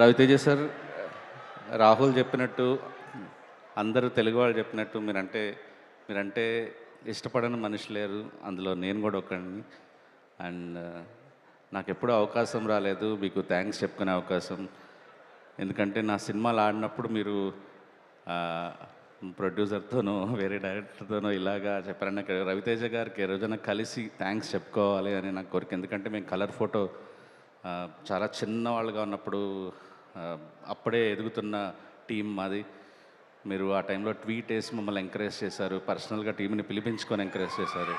Raviteja sir, Rahul చెప్పినట్టు, అందరూ తెలుగు వాళ్ళు చెప్పినట్టు, మీరంటే ఇష్టపడని మనిషి లేరు, అందులో నేను కూడా ఒకడిని. అండ్ నాకు ఎప్పుడూ అవకాశం రాలేదు మీకు థ్యాంక్స్ చెప్పుకునే అవకాశం. ఎందుకంటే నా సినిమాలు ఆడినప్పుడు మీరు ప్రొడ్యూసర్తోనో వేరే డైరెక్టర్తోనో ఇలాగా చెప్పారు. నాకు రవితేజ గారికి ఏ రోజైనా కలిసి థ్యాంక్స్ చెప్పుకోవాలి అని నాకు కోరిక. ఎందుకంటే మేము కలర్ ఫోటో చాలా చిన్నవాళ్ళుగా ఉన్నప్పుడు, అప్పుడే ఎదుగుతున్న టీం మాది. మీరు ఆ టైంలో ట్వీట్ వేసి మమ్మల్ని ఎంకరేజ్ చేశారు, పర్సనల్గా టీంని పిలిపించుకొని ఎంకరేజ్ చేశారు.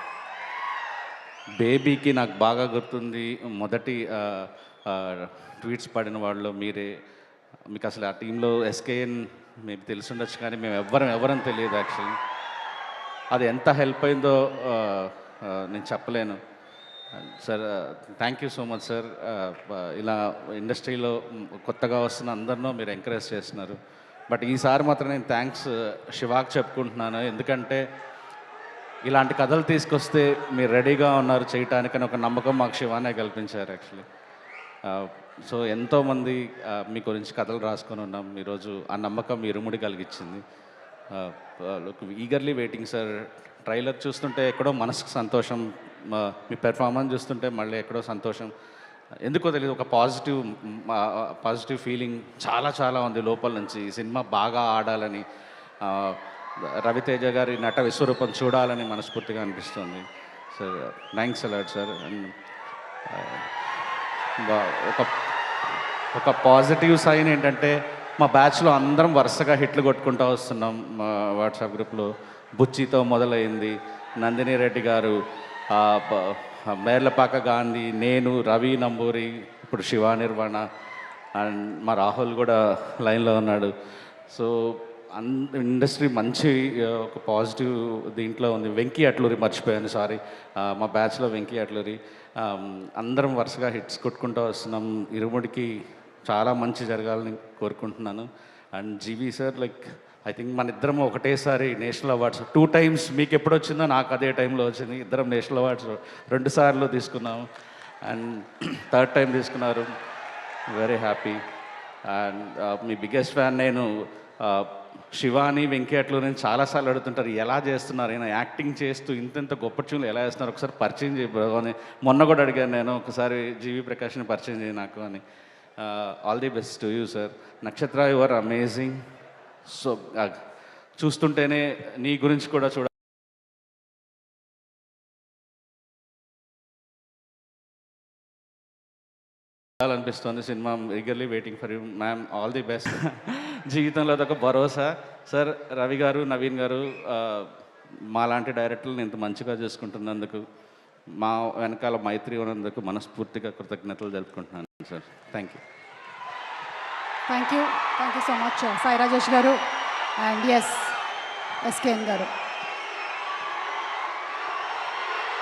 బేబీకి నాకు బాగా గుర్తుంది, మొదటి ట్వీట్స్ పడిన వాళ్ళు మీరే. మీకు అసలు ఆ టీంలో ఎస్కేఎన్ మీకు తెలిసి ఉండొచ్చు, కానీ మేము ఎవరని తెలియదు యాక్చువల్లీ. అది ఎంత హెల్ప్ అయిందో నేను చెప్పలేను. Sir thank you so much sir. ఇలా ఇండస్ట్రీలో కొత్తగా వస్తున్న అందరినో మీరు ఎంకరేజ్ చేస్తున్నారు. బట్ ఈసారి మాత్రం నేను థ్యాంక్స్ శివాకి చెప్పుకుంటున్నాను. ఎందుకంటే ఇలాంటి కథలు తీసుకొస్తే మీరు రెడీగా ఉన్నారు చేయటానికని ఒక నమ్మకం మాకు శివానే కల్పించారు యాక్చువల్లీ. సో ఎంతోమంది మీ గురించి కథలు రాసుకొని ఉన్నాం. ఈరోజు ఆ నమ్మకం ఇరుముడి కలిగించింది. Eagerly waiting sir. ట్రైలర్ చూస్తుంటే ఎక్కడో మనసుకు సంతోషం, మీ పెర్ఫార్మెన్స్ చూస్తుంటే మళ్ళీ ఎక్కడో సంతోషం. ఎందుకో తెలియదు, ఒక పాజిటివ్ ఫీలింగ్ చాలా ఉంది లోపల నుంచి. ఈ సినిమా బాగా ఆడాలని, రవితేజ గారి నట విశ్వరూపం చూడాలని మనస్ఫూర్తిగా అనిపిస్తుంది sir. Thanks a lot sir. And ఒక పాజిటివ్ సైన్ ఏంటంటే, మా బ్యాచ్లో అందరం వరుసగా హిట్లు కొట్టుకుంటూ వస్తున్నాం. మా వాట్సాప్ గ్రూప్లో బుచ్చితో మొదలైంది, నందిని రెడ్డి గారు, మేర్లపాక గాంధీ, నేను, రవి నంబూరి, ఇప్పుడు శివ నిర్వాణ, అండ్ మా రాహుల్ కూడా లైన్లో ఉన్నాడు. సో ఇండస్ట్రీ మంచి ఒక పాజిటివ్ దీంట్లో ఉంది. వెంకీ అట్లూరి మర్చిపోయాను, సారీ. మా బ్యాచ్లో వెంకీ అట్లూరి, అందరం వరుసగా హిట్స్ కొట్టుకుంటూ వస్తున్నాం. ఇరుముడికి చాలా మంచి జరగాలని కోరుకుంటున్నాను. And GV sir, like I think మన ఇద్దరం ఒకటేసారి నేషనల్ అవార్డ్స్ 2 times, మీకు ఎప్పుడు వచ్చిందో నాకు అదే టైంలో వచ్చింది. ఇద్దరం నేషనల్ అవార్డ్స్ 2 సార్లు తీసుకున్నాము. అండ్ 3rd time తీసుకున్నారు. Very happy. And me biggest fan నేను. శివాని, వెంకీ అట్లూరి నేను చాలాసార్లు అడుగుతుంటారు, ఎలా చేస్తున్నారు, ఆయన యాక్టింగ్ చేస్తూ ఇంత గొప్ప ట్యూన్లు ఎలా చేస్తున్నారు, ఒకసారి పరిచయం చేయని మొన్న కూడా అడిగాను నేను, ఒకసారి జీవి ప్రకాష్ని పరిచయం చేయి నాకు అని. All the best to you sir. Nakshatra, you are amazing. So చూస్తుంటేనే నీ గురించి కూడా చూడాలనిపిస్తుంది సినిమా. Eagerly waiting for you ma'am. All the best. జీవితంలో అదొక భరోసా సార్. రవి గారు, నవీన్ గారు, మాలాంటి డైరెక్టర్లను ఇంత మంచిగా చూసుకుంటున్నందుకు, మా వెనకాల మైత్రి ఉన్నందుకు మనస్ఫూర్తిగా కృతజ్ఞతలు తెలుపుకుంటున్నాను sir. Thank you so much Sai Rajesh గారు అండ్ ఎస్కేఎన్ గారు.